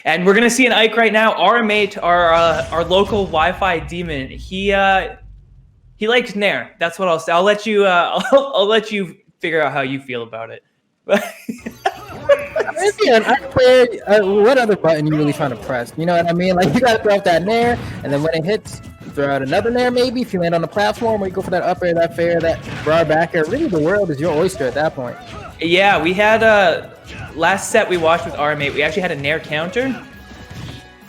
And we're gonna see an Ike right now. RM8, our local Wi-Fi demon. He likes Nair. That's what I'll say. I'll let you. I'll let you figure out how you feel about it. Yeah, I play. What other button you really trying to press? You know what I mean? Like you gotta throw out that Nair, and then when it hits, you throw out another Nair. Maybe if you land on the platform, or you go for that up air, that fair, that broad back air. Really, the world is your oyster at that point. Yeah, we had last set we watched with RM8. We actually had a Nair counter,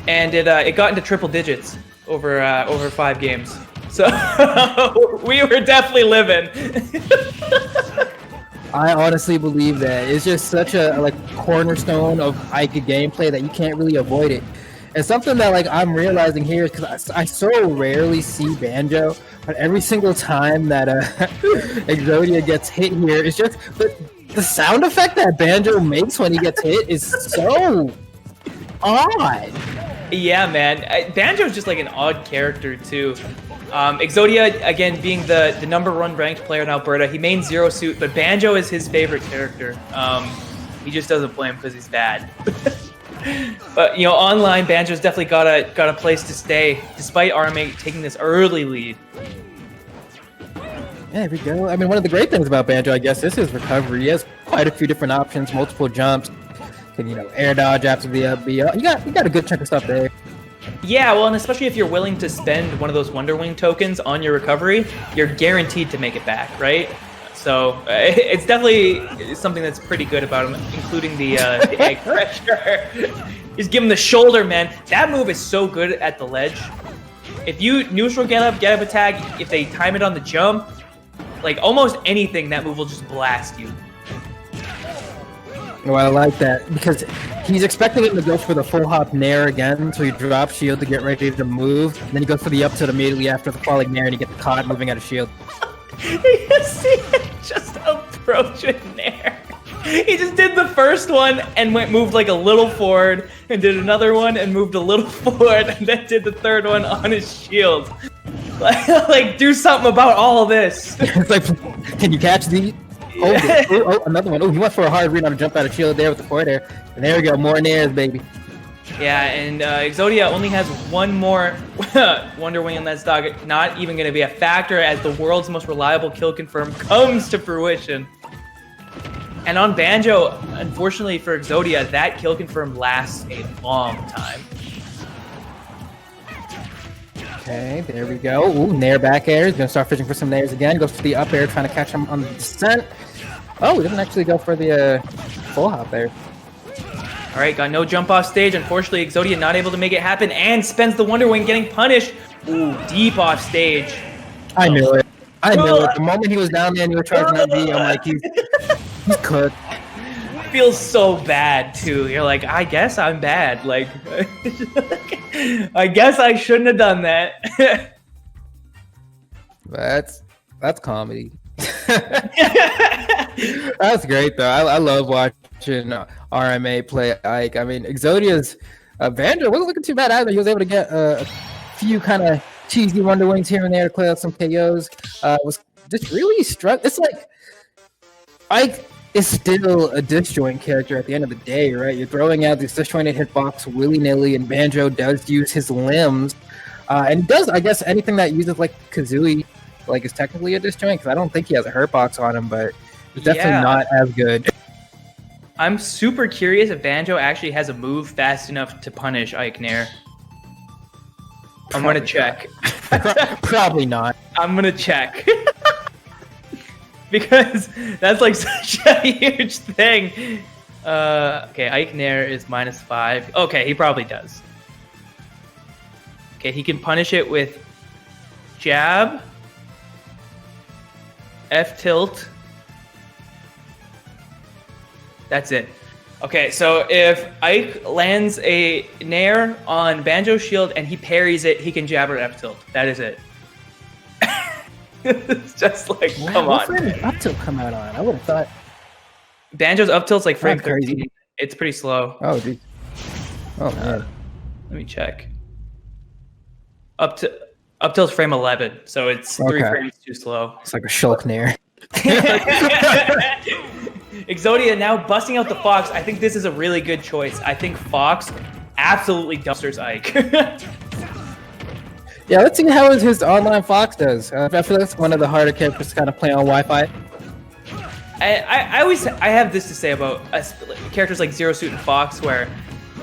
and it got into triple digits over 5 games. So we were definitely living. I honestly believe that it's just such a cornerstone of Ike gameplay that you can't really avoid it. And something that I'm realizing here is because I so rarely see Banjo, but every single time that Exodia gets hit here, it's just the sound effect that Banjo makes when he gets hit is so odd. Yeah, man. Banjo's just like an odd character too. Exodia, again, being the #1 ranked player in Alberta, he mains Zero Suit, but Banjo is his favorite character. He just doesn't play him because he's bad. But online, Banjo's definitely got a place to stay, despite RM8 taking this early lead. Yeah, there we go. I mean, one of the great things about Banjo, I guess, is his recovery. He has quite a few different options, multiple jumps. Can air dodge after the up B. You got a good chunk of stuff there. Yeah, well, and especially if you're willing to spend one of those Wonder Wing tokens on your recovery, you're guaranteed to make it back, right? So it's definitely something that's pretty good about him, including the egg pressure. Just give him the shoulder, man. That move is so good at the ledge. If you neutral get up attack, if they time it on the jump, almost anything, that move will just blast you. Well, I like that because he's expecting him to go for the full hop Nair again, so he drops shield to get ready to move, and then he goes for the up tilt immediately after the falling Nair, and he gets caught moving out of shield. You see it just approach with Nair. He just did the first one and moved a little forward, and did another one and moved a little forward, and then did the third one on his shield. Do something about all this. It's can you catch these? Oh, another one. Oh, he went for a hard read on a jump out of shield there with the forward air. And there we go, more Nairs, baby. Yeah, and Exodia only has one more Wonder Wing in that stock. Not even going to be a factor as the world's most reliable kill confirm comes to fruition. And on Banjo, unfortunately for Exodia, that kill confirm lasts a long time. Okay, there we go. Ooh, Nair back air. He's going to start fishing for some Nairs again. Goes for the up air, trying to catch him on the descent. Oh, he didn't actually go for the full hop there. All right, got no jump off stage. Unfortunately, Exodia not able to make it happen and spends the Wonder Wing getting punished. Ooh, deep off stage. I knew it. I knew it. The moment he was down there and he was charging that V, I'm like, he's cooked. Feels so bad too. You're like, I guess I'm bad. I guess I shouldn't have done that. That's comedy. That's great though. I love watching RM8 play Ike. I mean, Exodia's Banjo wasn't looking too bad either. He was able to get a few kind of cheesy Wonder Wings here and there to clear out some KOs. Was just really struck. It's Ike is still a disjoint character at the end of the day, right? You're throwing out this disjointed hitbox willy-nilly, and Banjo does use his limbs. And he does, I guess, anything that uses Kazooie, is technically a disjoint, because I don't think he has a hurt box on him, but it's definitely not as good. I'm super curious if Banjo actually has a move fast enough to punish Ike Nair. I'm going to check. Probably not. I'm going to check. Because that's such a huge thing. Okay, Ike Nair is -5. Okay, he probably does. Okay, he can punish it with jab, F tilt. That's it. Okay, so if Ike lands a Nair on Banjo's shield and he parries it, he can jab or F tilt. That is it. It's just come on. What frame up tilt come out on? I would have thought Banjo's up tilt's frame crazy. 13. It's pretty slow. Oh, dude. Oh man. Let me check. Up tilt's frame 11, so it's 3 frames too slow. It's like a Shulk Nair. Exodia now busting out the Fox. I think this is a really good choice. I think Fox absolutely dumpsters Ike. Yeah, let's see how his online Fox does. I feel that's one of the harder characters to kind of play on Wi-Fi. I have this to say about characters like Zero Suit and Fox, where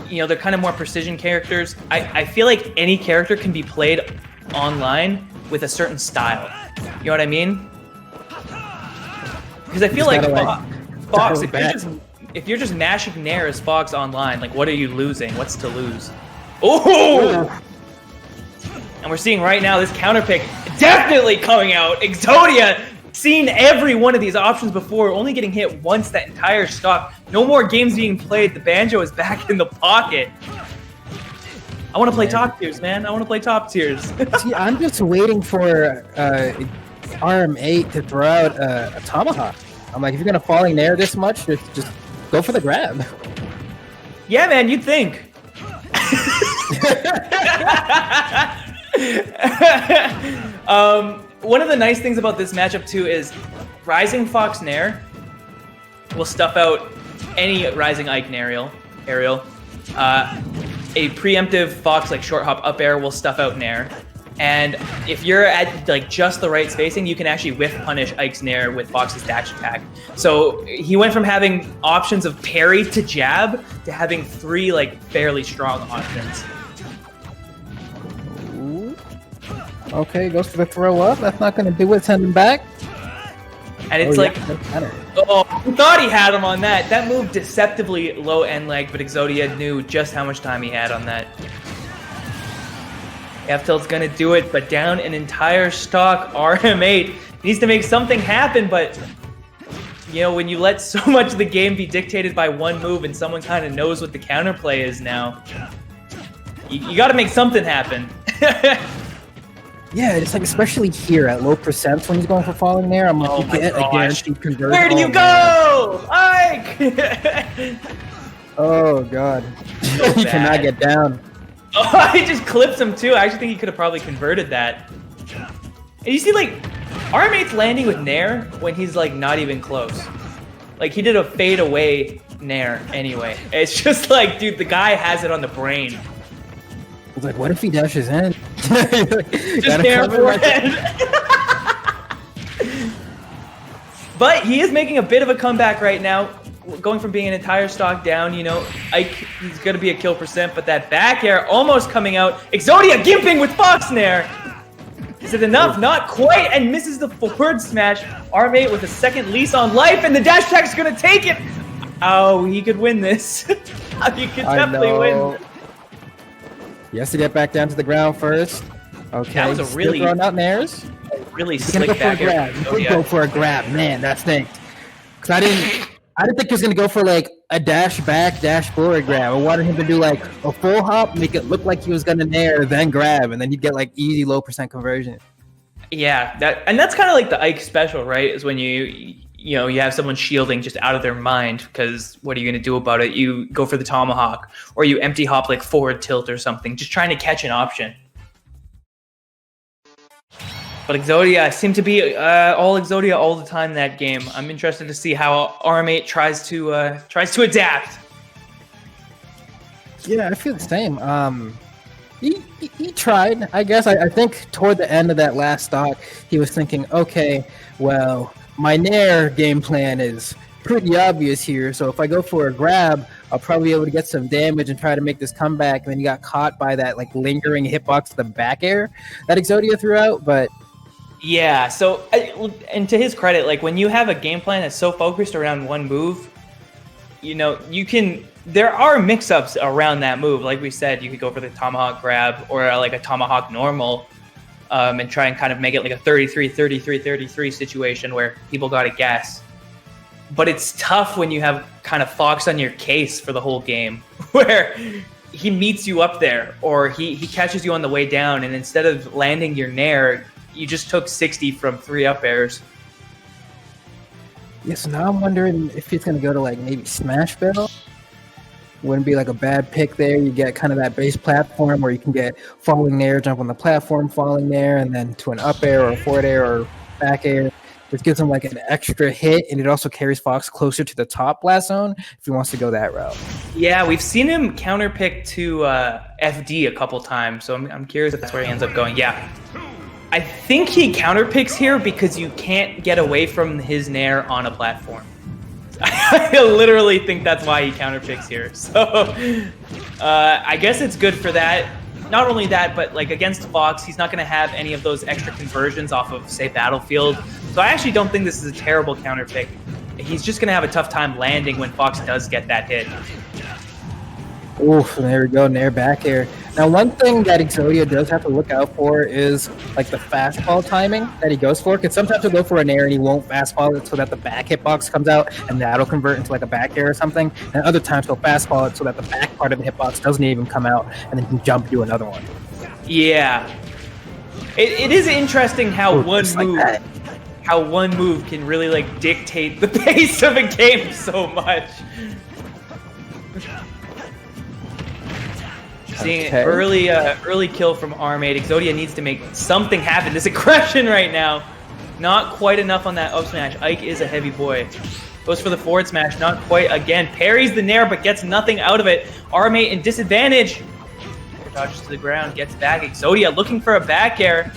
they're kind of more precision characters. I feel like any character can be played online with a certain style. You know what I mean? Because I feel like Fox, if you're just mashing Nair as Fox online, like what are you losing? What's to lose? Oh! And we're seeing right now this counter pick definitely coming out. Exodia seen every one of these options before, only getting hit once that entire stock. No more games being played. The banjo is back in the pocket. I want to play top tiers, man. I want to play top tiers. See, I'm just waiting for RM8 to throw out a tomahawk. I'm like, if you're gonna falling Nair this much, just go for the grab. Yeah, man, you'd think. One of the nice things about this matchup too is Rising Fox Nair will stuff out any Rising Ike aerial. A preemptive Fox like short hop up air will stuff out Nair. And if you're at like just the right spacing, you can actually whiff punish Ike's Nair with Fox's dash attack. So he went from having options of parry to jab to having 3 like fairly strong options. Okay, goes for the throw up. That's not going to do it. Send him back. And it's I thought he had him on that. That moved deceptively low end leg, but Exodia knew just how much time he had on that. F-tilt's going to do it, but down an entire stock. RM8 needs to make something happen, but when you let so much of the game be dictated by one move and someone kind of knows what the counterplay is now, you got to make something happen. Yeah, it's like especially here at low percents when he's going for falling there. I'm like, you get a guaranteed conversion. Where do you go, Ike? Oh god, he cannot get down. Oh, he just clips him too. I actually think he could have probably converted that. And you see, like, RM8's landing with Nair when he's like not even close. Like he did a fade away Nair anyway. It's just like, dude, the guy has it on the brain. It's like, what if he dashes in? Just Nair forehead. But he is making a bit of a comeback right now, going from being an entire stock down. Ike, he's going to be a kill percent, but that back air almost coming out. Exodia gimping with Fox Nair. Is it enough? Not quite, and misses the forward smash. RM8 with a second lease on life, and the dash attack is going to take it. Oh, he could win this. He could definitely win. He has to get back down to the ground first. Okay, that was a really throwing out Nairs. Really slick back air. Go for a grab, man. That stinks. Because I didn't think he was gonna go for like a dash back, dash forward grab. I wanted him to do like a full hop, make it look like he was gonna Nair, then grab, and then you'd get like easy low percent conversion. Yeah, that's kind of like the Ike special, right? Is when you have someone shielding just out of their mind, because what are you going to do about it? You go for the tomahawk, or you empty hop like forward tilt or something, just trying to catch an option. But Exodia seemed to be all Exodia all the time in that game. I'm interested to see how RM8 tries to adapt. Yeah, I feel the same. He tried, I guess. I think toward the end of that last stock, he was thinking, okay, well, my Nair game plan is pretty obvious here, so if I go for a grab, I'll probably be able to get some damage and try to make this comeback. And then he got caught by that like lingering hitbox to the back air that Exodia threw out, but... Yeah, so, and to his credit, like when you have a game plan that's so focused around one move, there are mix-ups around that move. Like we said, you could go for the tomahawk grab or like a tomahawk normal, and try and kind of make it like a 33-33-33 situation where people got to guess. But it's tough when you have kind of Fox on your case for the whole game, where he meets you up there, or he catches you on the way down, and instead of landing your Nair, you just took 60 from 3 up airs. Yeah, so now I'm wondering if he's going to go to like maybe Smash Battle. Wouldn't be like a bad pick there. You get kind of that base platform where you can get falling Nair, jump on the platform, falling Nair, and then to an up air or a forward air or back air. which gives him like an extra hit, and it also carries Fox closer to the top blast zone if he wants to go that route. Yeah, we've seen him counterpick to FD a couple times, so I'm curious if that's where he ends up going. Yeah. I think he counterpicks here because you can't get away from his nair on a platform. I literally think that's why he counterpicks here. So I guess it's good for that. Not only that, but like against Fox, he's not going to have any of those extra conversions off of, say, Battlefield. So I actually don't think this is a terrible counterpick. He's just going to have a tough time landing when Fox does get that hit. Oof, there we go, nair back air. Now, one thing that Exodia does have to look out for is like the fastball timing that he goes for, because sometimes he'll go for a nair and he won't fastball it so that the back hitbox comes out and that'll convert into like a back air or something. And other times he'll fastball it so that the back part of the hitbox doesn't even come out and then he can jump and do another one. Yeah. It is interesting how one move can really like dictate the pace of a game so much. Seeing an early kill from RM8. Exodia needs to make something happen. This aggression right now, not quite enough on that up smash. Ike is a heavy boy. Goes for the forward smash, not quite again. Parries the nair, but gets nothing out of it. RM8 in disadvantage. Dodges to the ground, gets back. Exodia looking for a back air.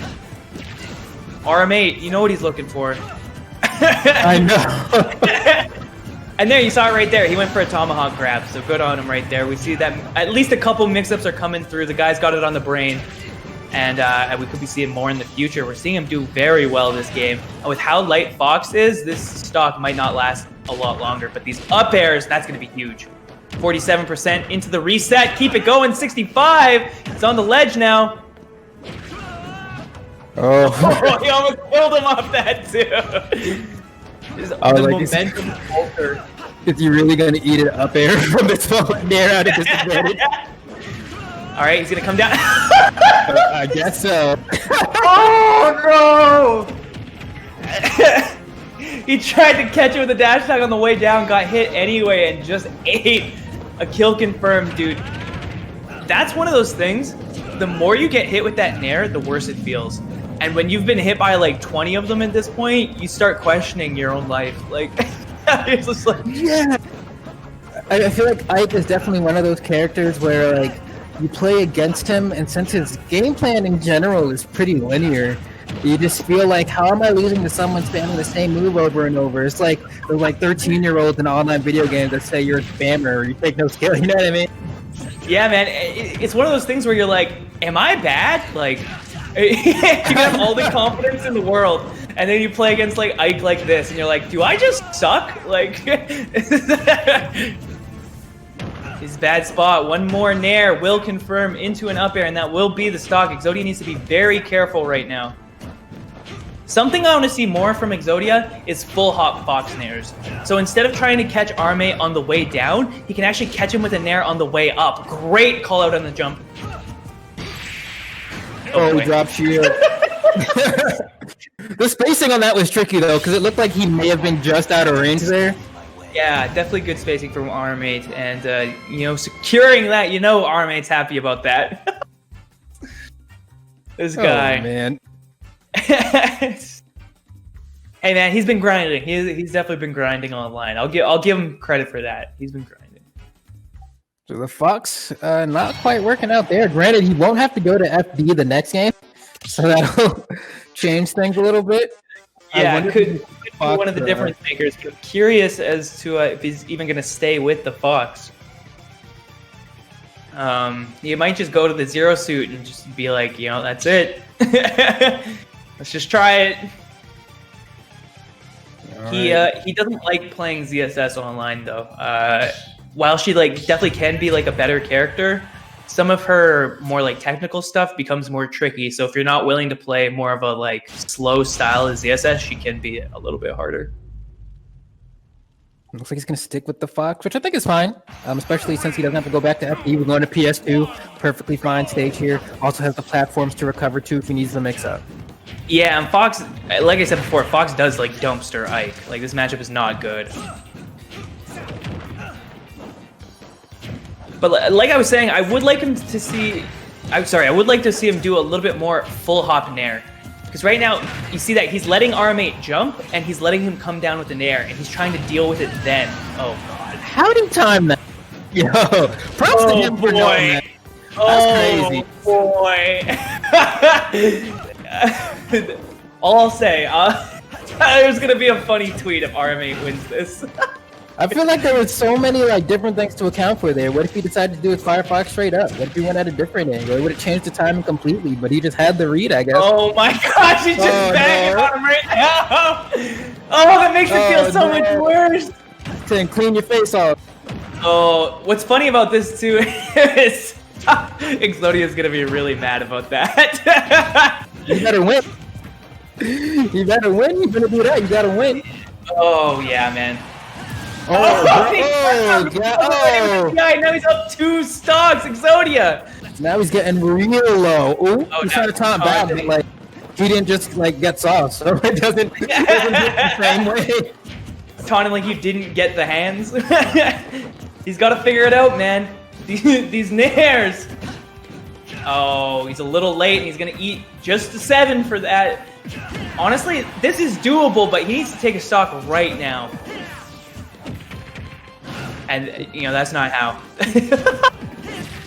RM8, you know what he's looking for. I know. And there, you saw it right there. He went for a tomahawk grab, so good on him right there. We see that at least a couple mix-ups are coming through. The guy's got it on the brain, and we could be seeing more in the future. We're seeing him do very well this game. And with how light Fox is, this stock might not last a lot longer. But these up airs, that's going to be huge. 47% into the reset. Keep it going, 65. It's on the ledge now. Oh, he almost killed him off that, too. The momentum alter. Is he really going to eat it up air from this forward nair out of disadvantage? All right, he's going to come down. I guess so. Oh, no! He tried to catch it with a dash attack on the way down, got hit anyway, and just ate a kill confirmed, dude. That's one of those things. The more you get hit with that nair, the worse it feels. And when you've been hit by like 20 of them at this point, you start questioning your own life. Like, it's just like... Yeah. I feel like Ike is definitely one of those characters where like you play against him, and since his game plan in general is pretty linear, you just feel like, how am I losing to someone spamming the same move over and over? It's like they're like 13-year-olds in online video games that say you're a spammer or you take no skill. You know what I mean? Yeah, man. It's one of those things where you're like, am I bad? Like... you can have all the confidence in the world, and then you play against like Ike like this, and you're like, do I just suck? Like, his bad spot. One more nair will confirm into an up air, and that will be the stock. Exodia needs to be very careful right now. Something I want to see more from Exodia is full hop Fox nairs. So instead of trying to catch RM8 on the way down, he can actually catch him with a nair on the way up. Great call out on the jump. Oh, he dropped shield. The spacing on that was tricky, though, because it looked like he may have been just out of range there. Yeah, definitely good spacing from RM8. And, you know, securing that, you know RM8's happy about that. This guy. Oh, man. Hey, man, he's been grinding. He's definitely been grinding online. I'll give him credit for that. He's been grinding. So the Fox not quite working out there. Granted, he won't have to go to FD the next game, so that'll change things a little bit. Yeah, could be one of the difference makers. I'm curious as to if he's even going to stay with the Fox. You might just go to the Zero Suit and just be like, you know, that's it. Let's just try it. He doesn't like playing ZSS online though. While she like definitely can be like a better character, some of her more like technical stuff becomes more tricky. So if you're not willing to play more of a like slow style as ZSS, she can be a little bit harder. Looks like he's going to stick with the Fox, which I think is fine, especially since he doesn't have to go back to FD. We're going to PS2, perfectly fine stage here. Also has the platforms to recover to if he needs the mix-up. Yeah, and Fox, like I said before, Fox does like dumpster Ike. Like this matchup is not good. But like I was saying, I would like him to see. I would like to see him do a little bit more full hop nair. Because right now, you see that he's letting RM8 jump, and he's letting him come down with an air, and he's trying to deal with it then. Oh, God. How did he time that? Yo, props to him for knowing that. That's crazy. All I'll say, there's going to be a funny tweet if RM8 wins this. I feel like there was so many like different things to account for there. What if he decided to do his Firefox straight up? What if he went at a different angle? It would have changed the timing completely, but he just had the read, I guess. Oh my gosh, he's just banging on him right now. Oh, that makes it feel so much worse. Then clean your face off. Oh, what's funny about this too is Exodia is gonna be really mad about that. You better win. You better win. You better do that. You gotta win. Oh yeah, man. Yeah, now he's up 2 stocks, Exodia. Now he's getting real low. Ooh, he's trying to taunt back, but like he didn't just like get sauce, so it doesn't hit the same way. Taunting like you didn't get the hands. He's got to figure it out, man. These nairs. Oh, he's a little late, and he's gonna eat just a 7 for that. Honestly, this is doable, but he needs to take a stock right now. And, you know, that's not how.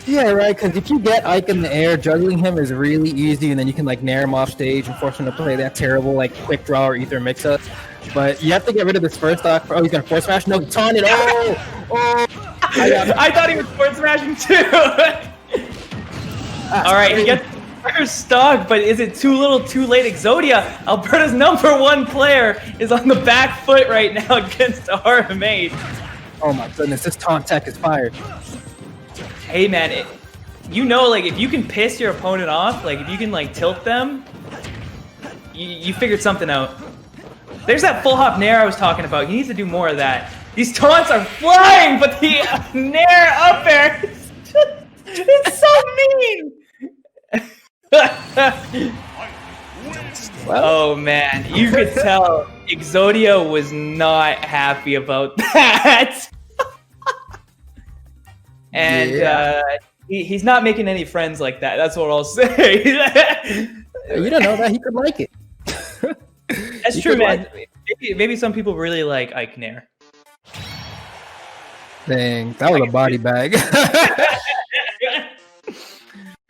Yeah, right, because if you get Ike in the air, juggling him is really easy, and then you can, like, nair him off stage and force him to play that terrible, like, quick draw or ether mix-up. But you have to get rid of this first stock. Oh, he's going to force smash? No, taunted. Oh! I thought he was force smashing, too! All right, he gets first stock, but is it too little, too late? Exodia, Alberta's #1 player, is on the back foot right now against RM8. Oh my goodness, this taunt tech is fired. Hey man, you know, like if you can piss your opponent off, like if you can like tilt them, you figured something out. There's that full hop nair I was talking about. He needs to do more of that. These taunts are flying, but the nair up air, it's so mean. Oh man, you could tell Exodia was not happy about that. And he's not making any friends like that. That's what I'll say. You don't know that. He could like it. That's true, man. Maybe some people really like Ike Nair. Dang, that was a body bag.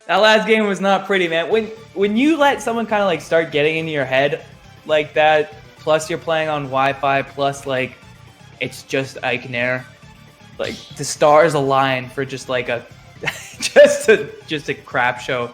That last game was not pretty, man. When you let someone kind of like start getting into your head like that, plus you're playing on Wi-Fi, plus like it's just Ike Nair, like the stars align for just like a just a crap show.